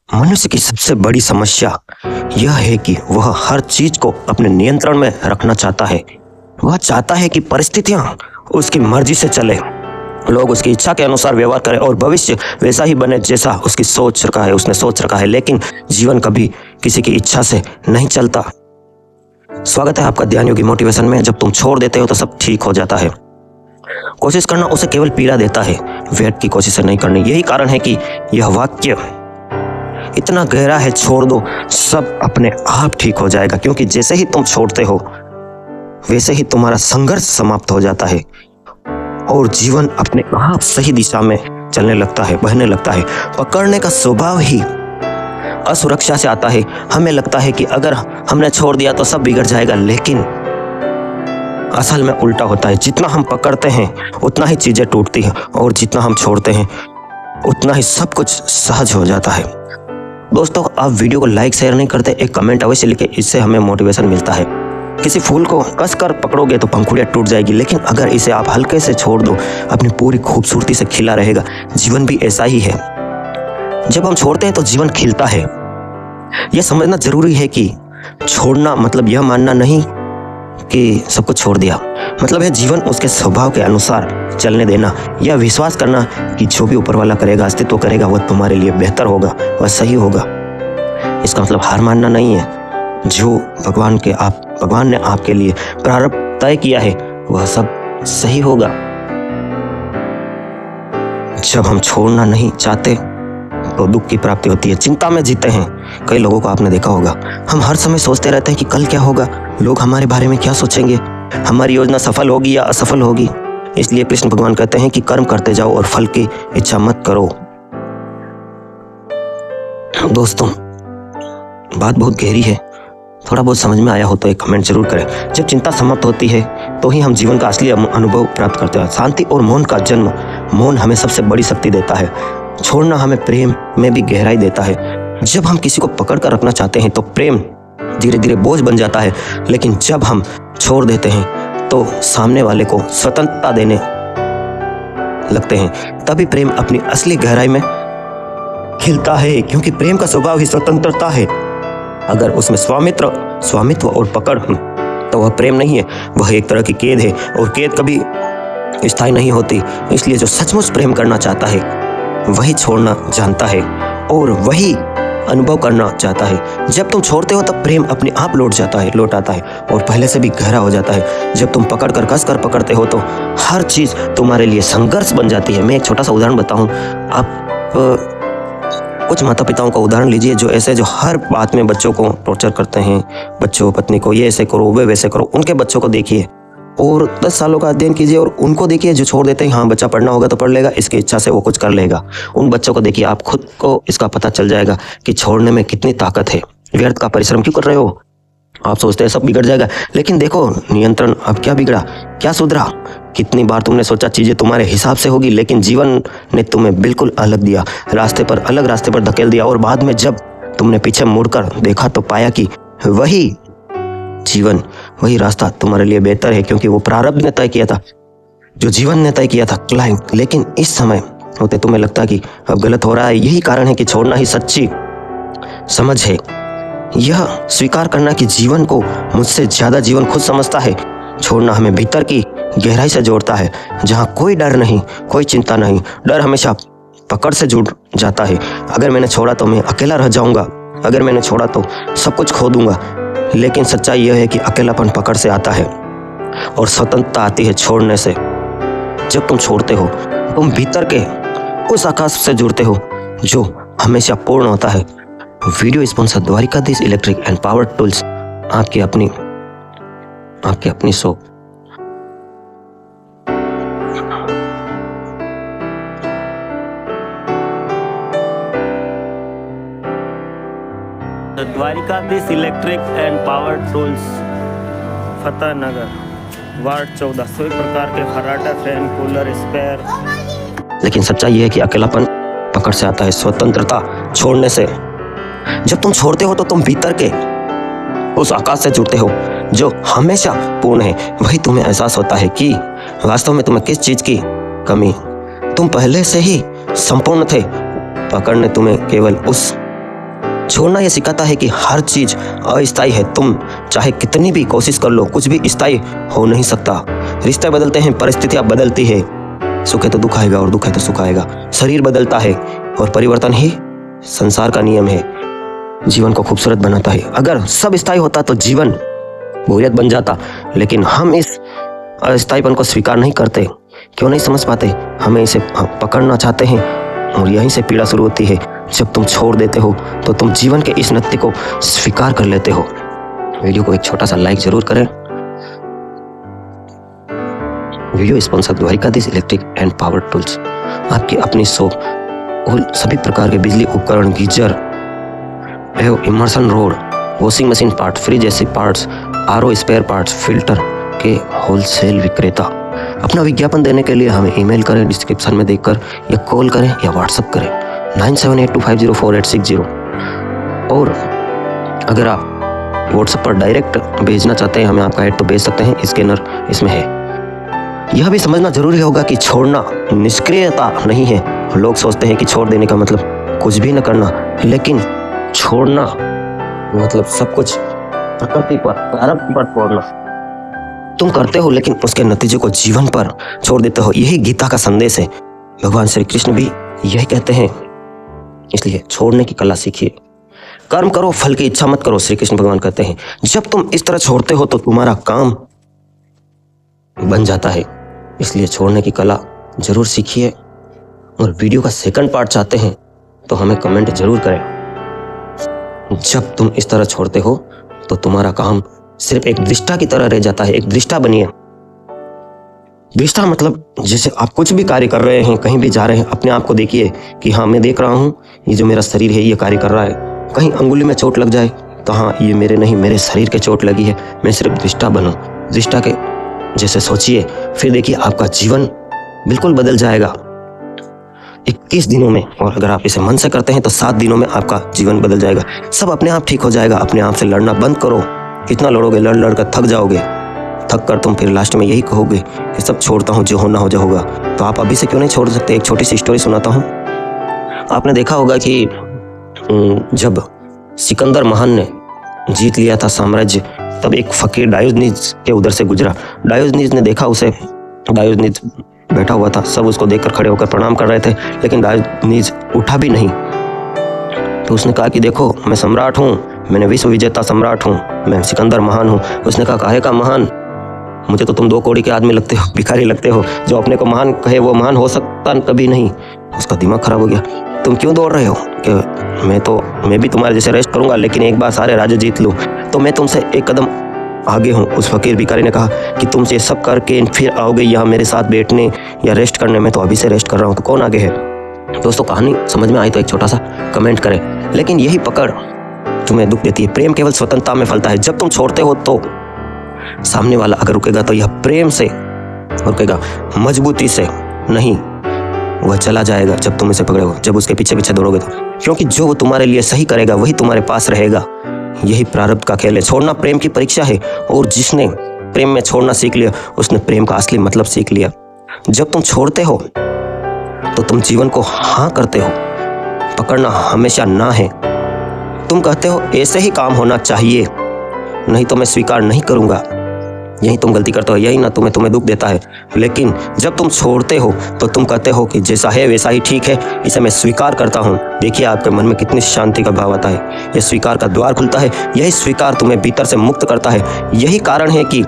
मनुष्य की सबसे बड़ी समस्या यह है कि वह हर चीज को अपने नियंत्रण में रखना चाहता है। वह चाहता है कि परिस्थितियां उसकी मर्जी से चले, लोग उसकी इच्छा के अनुसार व्यवहार करें और भविष्य वैसा ही बने जैसा उसने सोच रखा है। लेकिन जीवन कभी किसी की इच्छा से नहीं चलता। स्वागत है आपका ध्यान योगी मोटिवेशन में। जब तुम छोड़ देते हो तो सब ठीक हो जाता है। कोशिश करना उसे केवल पीड़ा देता है, व्यर्थ की कोशिश नहीं करनी। यही कारण है कि यह वाक्य इतना गहरा है, छोड़ दो, सब अपने आप ठीक हो जाएगा। क्योंकि जैसे ही तुम छोड़ते हो वैसे ही तुम्हारा संघर्ष समाप्त हो जाता है और जीवन अपने आप सही दिशा में चलने लगता है, बहने लगता है। पकड़ने का स्वभाव ही असुरक्षा से आता है। हमें लगता है कि अगर हमने छोड़ दिया तो सब बिगड़ जाएगा, लेकिन असल में उल्टा होता है। जितना हम पकड़ते हैं उतना ही चीजें टूटती हैं और जितना हम छोड़ते हैं उतना ही सब कुछ सहज हो जाता है। दोस्तों, आप वीडियो को लाइक शेयर नहीं करते, एक कमेंट अवश्य लिखें, इससे हमें मोटिवेशन मिलता है। किसी फूल को कसकर पकड़ोगे तो पंखुड़ियां टूट जाएगी, लेकिन अगर इसे आप हल्के से छोड़ दो अपनी पूरी खूबसूरती से खिला रहेगा। जीवन भी ऐसा ही है। जब हम छोड़ते हैं तो जीवन खिलता है। यह समझना जरूरी है कि छोड़ना मतलब यह मानना नहीं कि सब कुछ छोड़ दिया, मतलब है जीवन उसके स्वभाव के अनुसार चलने देना। यह विश्वास करना कि जो भी ऊपर वाला करेगा, अस्तित्व करेगा, वह तुम्हारे लिए बेहतर होगा, वह सही होगा। इसका मतलब हार मानना नहीं है। जो भगवान ने आपके लिए प्रारब्ध तय किया है वह सब सही होगा। जब हम छोड़ना नहीं चाहते तो दुख की प्राप्ति होती है, चिंता में जीते हैं। कई लोगों को आपने देखा होगा, हम हर समय सोचते रहते हैं कि कल क्या होगा, लोग हमारे बारे में क्या सोचेंगे, हमारी योजना सफल होगी या असफल होगी। इसलिए कृष्ण भगवान कहते हैं कि कर्म करते जाओ और फल की इच्छा मत करो। दोस्तों, बात बहुत गहरी है। थोड़ा बहुत समझ में आया हो तो एक कमेंट जरूर करें। जब चिंता समाप्त होती है तो ही हम जीवन का असली अनुभव प्राप्त करते हैं। शांति और मौन का जन्म। मौन हमें सबसे बड़ी शक्ति देता है। छोड़ना हमें प्रेम में भी गहराई देता है। जब हम किसी को पकड़ कर रखना चाहते हैं तो प्रेम धीरे धीरे बोझ बन जाता है, लेकिन जब हम छोड़ देते हैं तो सामने वाले को स्वतंत्रता देने लगते हैं। तभी प्रेम अपनी असली गहराई में खिलता है, क्योंकि प्रेम का स्वभाव ही स्वतंत्रता है। अगर उसमें स्वामित्व और पकड़ तो वह प्रेम नहीं है, वह एक तरह की कैद है, और कैद कभी स्थायी नहीं होती। इसलिए जो सचमुच प्रेम करना चाहता है वही छोड़ना जानता है और वही अनुभव करना चाहता है। जब तुम छोड़ते हो तब प्रेम अपने आप लौट आता है और पहले से भी गहरा हो जाता है। जब तुम कसकर पकड़ते हो तो हर चीज तुम्हारे लिए संघर्ष बन जाती है। मैं एक छोटा सा उदाहरण बताऊं। आप कुछ माता पिताओं का उदाहरण लीजिए जो हर बात में बच्चों को टॉर्चर करते हैं। बच्चों पत्नी को ये ऐसे करो, वे वैसे करो। उनके बच्चों को देखिए और 10 सालों का अध्ययन कीजिए और उनको देखिए जो छोड़ देते हैं। हाँ, बच्चा पढ़ना होगा तो पढ़ लेगा, इसकी इच्छा से वो कुछ कर लेगा। उन बच्चों को देखिए, आप खुद को इसका पता चल जाएगा कि छोड़ने में कितनी ताकत है। व्यर्थ का परिश्रम क्यों कर रहे हो? आप सोचते हैं सब बिगड़ जाएगा, लेकिन देखो नियंत्रण। अब क्या बिगड़ा, क्या सुधरा? कितनी बार तुमने सोचा चीजें तुम्हारे हिसाब से होगी, लेकिन जीवन ने तुम्हें बिल्कुल अलग दिया, अलग रास्ते पर धकेल दिया। और बाद में जब तुमने पीछे मुड़कर देखा तो पाया कि वही जीवन, वही रास्ता तुम्हारे लिए बेहतर है, क्योंकि वो प्रारब्ध ने तय किया था, जो जीवन ने तय किया था क्लाइंब। लेकिन इस समय होते तुम्हें लगता है कि अब गलत हो रहा है। यही कारण है कि छोड़ना ही सच्ची समझ है। यह स्वीकार करना कि जीवन को मुझसे ज्यादा जीवन खुद समझता है। छोड़ना हमें भीतर की गहराई से जोड़ता है, जहां कोई डर नहीं, कोई चिंता नहीं। डर हमेशा पकड़ से जुड़ जाता है। अगर मैंने छोड़ा तो मैं अकेला रह जाऊंगा, अगर मैंने छोड़ा तो सब कुछ खो दूंगा। लेकिन सच्चाई यह है कि अकेलापन पकड़ से आता है और स्वतंत्रता आती है छोड़ने से। जब तुम छोड़ते हो तुम भीतर के उस आकाश से जुड़ते हो जो हमेशा पूर्ण होता है। Video sponsor Dwarkadhish electric and power tools, आपकी अपनी shop. Dwarkadhish electric and power tools, Fateh Nagar, ward 14। सभी प्रकार के फर्राटा, फैन, कूलर, स्पेयर। लेकिन सच्चाई यह है कि अकेलापन पकड़ से आता है, स्वतंत्रता छोड़ने से। जब तुम छोड़ते हो तो तुम भीतर के उस आकाश से जुड़ते हो जो हमेशा पूर्ण है। वही तुम्हें एहसास होता है कि वास्तव में तुम्हें किस चीज की कमी। तुम पहले से ही संपूर्ण थे। पकड़ ने तुम्हें केवल उस छोड़ना यह सिखाता है कि हर चीज अस्थायी है। तुम चाहे कितनी भी कोशिश कर लो, कुछ भी स्थायी हो नहीं सकता। रिश्ते बदलते हैं, परिस्थितियां बदलती है। सुख है तो दुख आएगा और दुख है तो सुख आएगा। शरीर बदलता है और परिवर्तन ही संसार का नियम है, जीवन को खूबसूरत बनाता है। अगर सब स्थायी होता तो जीवन बोरियत बन जाता, लेकिन हम इस अस्थायीपन को स्वीकार नहीं करते। क्यों नहीं समझ पाते? हमें इसे पकड़ना चाहते हैं और यहीं से पीड़ा शुरू होती है। जब तुम छोड़ देते हो तो तुम जीवन के इस नत्य को स्वीकार कर लेते हो। वीडियो को एक छोटा सा लाइक जरूर करें। Video sponsor Dwarkadhish electric and power tools. आपकी अपनी शॉप और सभी प्रकार के बिजली उपकरण, गीजर एवं immersion rod, washing machine part, fridge जैसे parts, RO spare parts, filter के होलसेल विक्रेता। अपना विज्ञापन देने के लिए हमें ईमेल करें डिस्क्रिप्शन में देखकर, या कॉल करें या व्हाट्सएप करें 9782504860। और अगर आप व्हाट्सएप पर डायरेक्ट भेजना चाहते हैं हमें आपका ऐड, तो भेज सकते हैं, स्कैनर इसमें है। यह भी समझना जरूरी होगा कि छोड़ना निष्क्रियता नहीं है। लोग सोचते हैं कि छोड़ देने का मतलब कुछ भी न करना, लेकिन छोड़ना मतलब सब कुछ प्रकृति पर, प्रारब्ध पर छोड़ना। तुम करते हो लेकिन उसके नतीजे को जीवन पर छोड़ देते हो। यही गीता का संदेश है। भगवान श्री कृष्ण भी यही कहते हैं। इसलिए छोड़ने की कला सीखिए। कर्म करो, फल की इच्छा मत करो, श्री कृष्ण भगवान कहते हैं। जब तुम इस तरह छोड़ते हो तो तुम्हारा काम बन जाता है। इसलिए छोड़ने की कला जरूर सीखिए। और वीडियो का सेकंड पार्ट चाहते हैं तो हमें कमेंट जरूर करें। जब तुम इस तरह छोड़ते हो तो तुम्हारा काम सिर्फ एक दृष्टा की तरह रह जाता है। एक दृष्टा बनिए। दृष्टा मतलब जैसे आप कुछ भी कार्य कर रहे हैं, कहीं भी जा रहे हैं, अपने आप को देखिए कि हाँ मैं देख रहा हूँ ये जो मेरा शरीर है ये कार्य कर रहा है। कहीं अंगुली में चोट लग जाए तो हाँ ये मेरे नहीं, मेरे शरीर के चोट लगी है, मैं सिर्फ दृष्टा बनूं। दृष्टा के जैसे सोचिए, फिर देखिए आपका जीवन बिल्कुल बदल जाएगा 21 दिनों में। और अगर आप इसे मन से करते हैं तो 7 दिनों में आपका जीवन बदल जाएगा। सब अपने आप ठीक हो जाएगा। अपने आप से लड़ना बंद करो। कितना लड़ोगे? लड़ लड़ कर थक जाओगे। थक कर तुम फिर लास्ट में यही कहोगे कि सब छोड़ता हूँ, जो होना हो जो होगा। तो आप अभी से क्यों नहीं छोड़ सकते? एक छोटी सी स्टोरी सुनाता हूँ। आपने देखा होगा कि जब सिकंदर महान ने जीत लिया था साम्राज्य, तब एक फकीर डायोजनीज के उधर से गुजरा। डायोजनीज ने देखा उसे। डायोजनीज बैठा हुआ था, सब उसको देखकर खड़े होकर प्रणाम कर रहे थे, लेकिन डायोजनीज उठा भी नहीं। तो उसने कहा कि देखो मैं सम्राट हूँ, मैंने विश्व विजेता सम्राट हूँ, मैं सिकंदर महान हूँ। उसने कहा काहे का महान? मुझे तो तुम 2 कौड़ी के आदमी लगते हो, भिखारी लगते हो। जो अपने को महान कहे वो महान हो सकता कभी नहीं। उसका दिमाग खराब हो गया। तुम क्यों दौड़ रहे हो? कि मैं भी तुम्हारे जैसे रेस्ट करूंगा, लेकिन एक बार सारे राज्य जीत लूँ तो मैं तुमसे एक कदम आगे हूँ। उस फकीर भिखारी ने कहा कि तुम ये सब करके फिर आओगे यहाँ मेरे साथ बैठने या रेस्ट करने में? तो अभी से रेस्ट कर रहा हूँ, तो कौन आगे है? दोस्तों कहानी समझ में आई तो एक छोटा सा कमेंट करें। लेकिन यही पकड़ तुम्हें दुख देती है। प्रेम केवल स्वतंत्रता में फलता है। जब तुम छोड़ते हो तो सामने वाला अगर रुकेगा तो यह प्रेम से रुकेगा, मजबूती से नहीं। वह चला जाएगा जब तुम इसे पकड़ोगे, जब उसके पीछे पीछे दौड़ोगे तो। क्योंकि जो वो तुम्हारे लिए सही करेगा वही तुम्हारे पास रहेगा। यही प्रारब्ध का खेल है। छोड़ना प्रेम की परीक्षा है, और जिसने प्रेम में छोड़ना सीख लिया उसने प्रेम का असली मतलब सीख लिया। जब तुम छोड़ते हो तो तुम जीवन को हाँ करते हो। पकड़ना हमेशा ना है। तुम कहते हो ऐसे ही काम होना चाहिए, नहीं तो मैं स्वीकार नहीं करूंगा। यही तुम गलती करते हो, यही ना तुम्हें दुख देता है। लेकिन जब तुम छोड़ते हो तो तुम कहते हो कि जैसा है वैसा ही ठीक है, इसे मैं स्वीकार करता हूँ। देखिए आपके मन में कितनी शांति का भाव आता है। यह स्वीकार का द्वार खुलता है। यही स्वीकार तुम्हें भीतर से मुक्त करता है। यही कारण है कि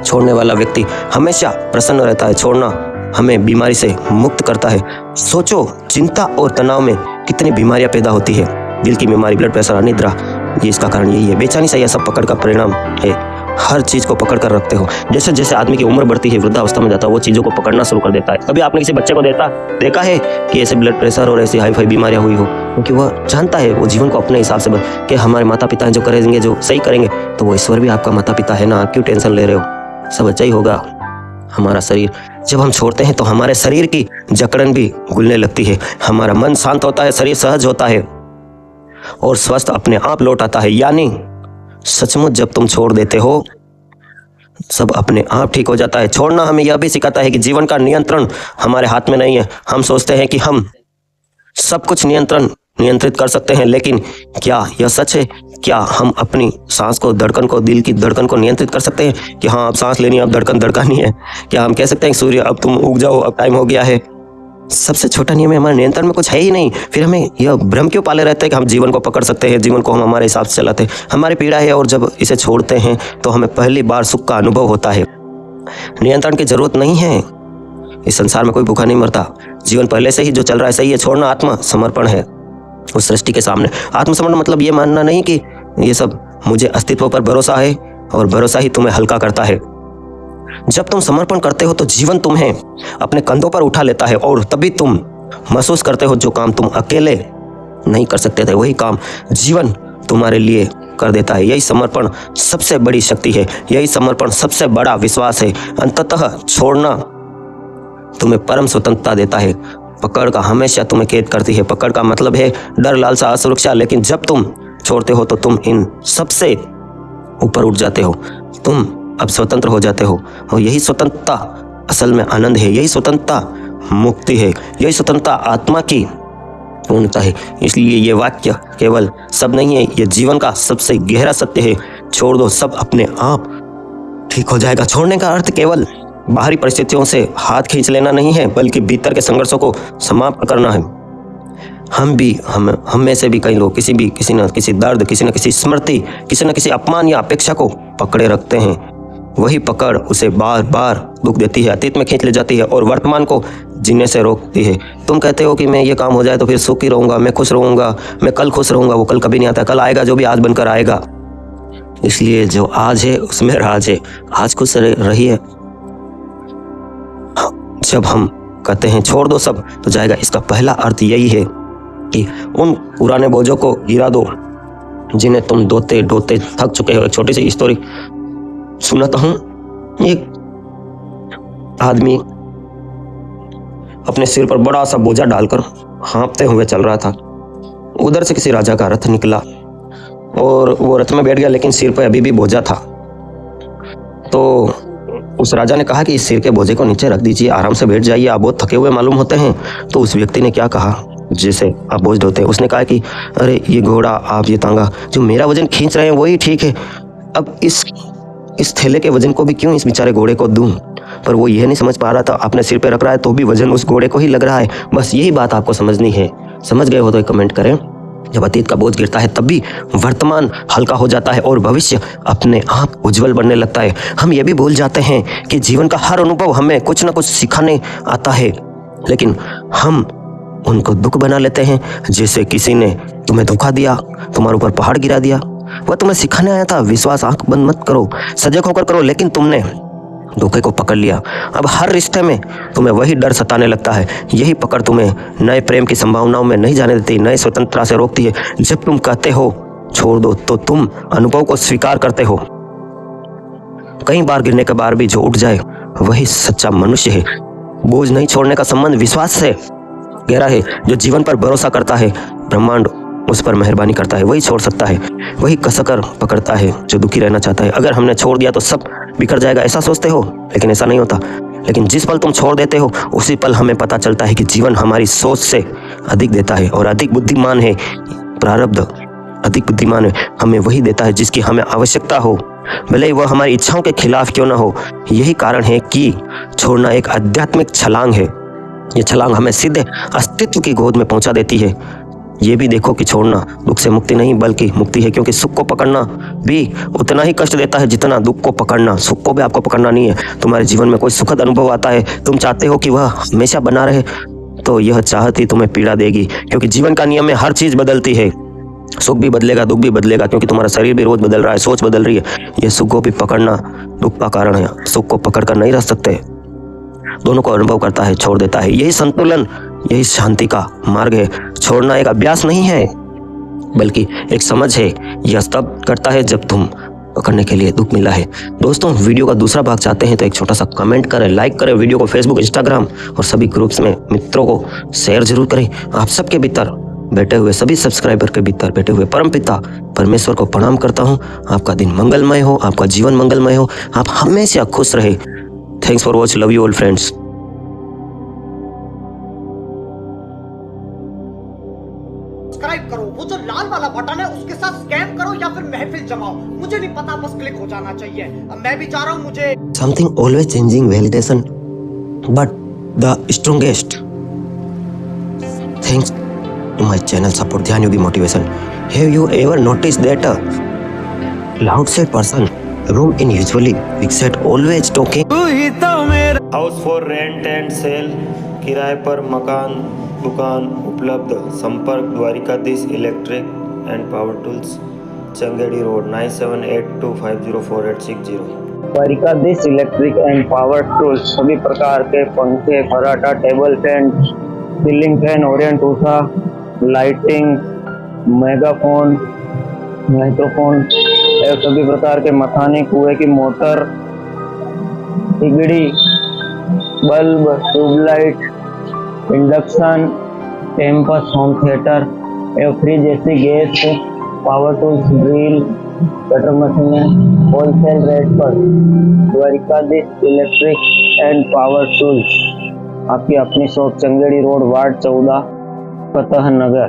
छोड़ने वाला व्यक्ति हमेशा प्रसन्न रहता है। छोड़ना हमें बीमारी से मुक्त करता है। सोचो चिंता और तनाव में कितनी बीमारियां पैदा होती है। दिल की बीमारी, ब्लड प्रेशर, अनिद्रा, ये इसका कारण यही है। बेचैनी से यह सब पकड़ का परिणाम है। हर चीज को पकड़ कर रखते हो। जैसे जैसे आदमी की उम्र बढ़ती है, वृद्धावस्था में जाता है, वो चीजों को पकड़ना शुरू कर देता है। कभी आपने किसी बच्चे को देखा है कि ऐसे ब्लड प्रेशर और ऐसी हाई फाई बीमारियां हुई हो? क्योंकि वह जानता है, वो जीवन को अपने हिसाब से कि हमारे माता पिता जो करेंगे, जो सही करेंगे, तो वो ईश्वर भी आपका माता पिता है ना। आप क्यों टेंशन ले रहे हो? सब अच्छा ही होगा। हमारा शरीर जब हम छोड़ते हैं तो हमारे शरीर की जकड़न भी खुलने लगती है। हमारा मन शांत होता है, शरीर सहज होता है और स्वस्थ अपने आप लौट आता है। यानी सचमुच जब तुम छोड़ देते हो सब अपने आप ठीक हो जाता है। छोड़ना हमें यह भी सिखाता है कि जीवन का नियंत्रण हमारे हाथ में नहीं है। हम सोचते हैं कि हम सब कुछ नियंत्रण नियंत्रित कर सकते हैं, लेकिन क्या यह सच है? क्या हम अपनी सांस को, धड़कन को, दिल की धड़कन को नियंत्रित कर सकते हैं कि हाँ अब सांस लेनी है, अब धड़कन धड़कानी है? क्या हम कह सकते हैं सूर्य अब तुम उग जाओ, अब टाइम हो गया है? सबसे छोटा नियम है, हमारे नियंत्रण में कुछ है ही नहीं। फिर हमें यह भ्रम क्यों पाले रहते हैं कि हम जीवन को पकड़ सकते हैं, जीवन को हम हमारे हिसाब से चलाते हैं? हमारी पीड़ा है और जब इसे छोड़ते हैं तो हमें पहली बार सुख का अनुभव होता है। नियंत्रण की जरूरत नहीं है। इस संसार में कोई भूखा नहीं मरता। जीवन पहले से ही जो चल रहा है सही है। छोड़ना आत्मसमर्पण है उस सृष्टि के सामने। आत्मसमर्पण मतलब ये मानना नहीं कि ये सब मुझे अस्तित्व पर भरोसा है और भरोसा ही तुम्हें हल्का करता है। जब तुम समर्पण करते हो तो जीवन तुम्हें अपने कंधों पर उठा लेता है और तभी तुम महसूस करते हो जो काम तुम अकेले नहीं कर सकते थे वही काम जीवन तुम्हारे लिए कर देता है। यही समर्पण सबसे बड़ी शक्ति है। यही समर्पण सबसे बड़ा विश्वास है। अंततः छोड़ना तुम्हें परम स्वतंत्रता देता है। पकड़ का हमेशा तुम्हें कैद करती है। पकड़ का मतलब है डर, लालसा, असुरक्षा। लेकिन जब तुम छोड़ते हो तो तुम इन सबसे ऊपर उठ जाते हो। तुम अब स्वतंत्र हो जाते हो और यही स्वतंत्रता असल में आनंद है। यही स्वतंत्रता मुक्ति है। यही स्वतंत्रता आत्मा की पूर्णता है। इसलिए ये वाक्य केवल शब्द नहीं है, ये जीवन का सबसे गहरा सत्य है। छोड़ दो, सब अपने आप ठीक हो जाएगा। छोड़ने का अर्थ केवल बाहरी परिस्थितियों से हाथ खींच लेना नहीं है, बल्कि भीतर के संघर्षों को समाप्त करना है। हम में से भी कई लोग किसी न किसी दर्द, किसी न किसी स्मृति, किसी न किसी अपमान या अपेक्षा को पकड़े रखते हैं। वही पकड़ उसे बार बार दुख देती है, अतीत में खींच ले जाती है और वर्तमान को जीने से रोकती है। तुम कहते हो कि मैं ये काम हो जाए तो फिर सुखी रहूंगा, मैं खुश रहूंगा, मैं कल खुश रहूंगा। वो कल कभी नहीं आता। कल आएगा जो भी आज बनकर आएगा। इसलिए जो आज है उसमें राज है। आज खुश रहिए। जब हम कहते हैं छोड़ दो सब तो जाएगा, इसका पहला अर्थ यही है कि उन पुराने बोझों को गिरा दो जिन्हें तुम ढोते ढोते थक चुके हो। एक छोटी सी स्टोरी सुनाता हूँ। एक आदमी अपने सिर पर बड़ा सा बोझा डालकर हाँफते हुए चल रहा था। उधर से किसी राजा का रथ निकला और वो रथ में बैठ गया, लेकिन सिर पर अभी भी बोझा था। तो उस राजा ने कहा कि इस सिर के बोझे को नीचे रख दीजिए, आराम से बैठ जाइए, आप बहुत थके हुए मालूम होते हैं। तो उस व्यक्ति ने क्या कहा जिसे आप बोझ ढोते हैं? उसने कहा कि अरे ये घोड़ा, आप ये तांगा, जो मेरा वजन खींच रहे हैं वही ठीक है। अब इस थैले के वजन को भी क्यों इस बेचारे घोड़े को दूं? पर वो यह नहीं समझ पा रहा था, अपने सिर पे रख रहा है तो भी वजन उस घोड़े को ही लग रहा है। बस यही बात आपको समझनी है। समझ गए हो तो कमेंट करें। जब अतीत का बोझ गिरता है तब भी वर्तमान हल्का हो जाता है और भविष्य अपने आप उज्जवल बनने लगता है। हम ये भी भूल जाते हैं कि जीवन का हर अनुभव हमें कुछ न कुछ सिखाने आता है, लेकिन हम उनको दुख बना लेते हैं। जैसे किसी ने तुम्हें धोखा दिया, तुम्हारे ऊपर पहाड़ गिरा दिया, वह तुम्हें सिखाने आया था विश्वास आंख बंद मत करो, सजग होकर करो, लेकिन तुमने धोखे को पकड़ लिया। अब हर रिश्ते में तुम्हें वही डर सताने लगता है। यही पकड़ तुम्हें नए प्रेम की संभावनाओं में नहीं जाने देती, नए स्वतंत्रता से रोकती है। जब तुम कहते हो छोड़ दो तो तुम अनुभव को स्वीकार करते हो। कई बार गिरने के बाद भी जो उठ जाए वही सच्चा मनुष्य है। बोझ नहीं छोड़ने का संबंध विश्वास से गहरा है। जो जीवन पर भरोसा करता है, ब्रह्मांड उस पर मेहरबानी करता है। वही छोड़ सकता है, वही कसकर पकड़ता है जो दुखी रहना चाहता है। अगर हमने छोड़ दिया तो सब बिखर जाएगा ऐसा सोचते हो, लेकिन ऐसा नहीं होता। लेकिन जिस पल तुम छोड़ देते हो उसी पल हमें पता चलता है कि जीवन हमारी सोच से अधिक देता है और अधिक बुद्धिमान है। प्रारब्ध अधिक बुद्धिमान है, हमें वही देता है जिसकी हमें आवश्यकता हो, भले ही वह हमारी इच्छाओं के खिलाफ क्यों ना हो। यही कारण है कि छोड़ना एक आध्यात्मिक छलांग है। ये छलांग हमें सीधे अस्तित्व की गोद में पहुंचा देती है। ये भी देखो कि छोड़ना दुख से मुक्ति नहीं बल्कि मुक्ति है, क्योंकि सुख को पकड़ना भी उतना ही कष्ट देता है जितना दुख को पकड़ना। सुख को भी आपको पकड़ना नहीं है। तुम्हारे जीवन में कोई सुखद अनुभव आता है, तुम चाहते हो कि वह हमेशा बना रहे, तो यह चाहत ही तुम्हें पीड़ा देगी, क्योंकि जीवन का नियम में हर चीज बदलती है। सुख भी बदलेगा, दुख भी बदलेगा, क्योंकि तुम्हारा शरीर भी रोज बदल रहा है, सोच बदल रही है। यह सुख को भी पकड़ना दुख का कारण है। सुख को पकड़ कर नहीं रह सकते, दोनों को अनुभव करता है, छोड़ देता है। यही संतुलन, यही शांति का मार्ग है। छोड़ना एक अभ्यास नहीं है बल्कि एक समझ है। यह तब करता है जब तुम पकड़ने के लिए दुख मिला है। दोस्तों, वीडियो का दूसरा भाग चाहते हैं तो एक छोटा सा कमेंट करें, लाइक करें, वीडियो को फेसबुक, इंस्टाग्राम और सभी ग्रुप्स में मित्रों को शेयर जरूर करें। आप सबके भीतर बैठे हुए, सभी सब्सक्राइबर के भीतर बैठे हुए परमपिता परमेश्वर को प्रणाम करता हूँ। आपका दिन मंगलमय हो, आपका जीवन मंगलमय हो, आप हमेशा खुश रहे। Thanks for watch, love you all friends. subscribe वो जो लाल वाला बटन है उसके साथ स्कैम करो या फिर महफिल जमाओ, मुझे नहीं पता, बस क्लिक हो जाना चाहिए। अब मैं भी जा रहा हूँ, मुझे Something always changing validation, but the strongest. Thanks to my channel support Dhyan Yogi Motivation. Have you ever noticed that a loud set person room in usually fixed always talking? House for rent and sale, किराए पर मकान दुकान उपलब्ध। संपर्क Dwarikadhish electric and power tools, Changedi road 9782504860। Dwarikadhish electric and power tools सभी प्रकार के पंखे, फर्राटा, table fan, ceiling fan, Orient Usha, lighting, megaphone, microphone एवं सभी प्रकार के मथानी, कुएं की मोटर, सिगड़ी, बल्ब, ट्यूबलाइट, इंडक्शन, टेम्पस, होम थिएटर एवं फ्रिज जैसी gas, power tools, drill, cutter मशीनें होलसेल रेट पर Dwarkadhish electric and power tools, आपकी अपनी शॉप, चंगेड़ी रोड, वार्ड 14, फतेह नगर।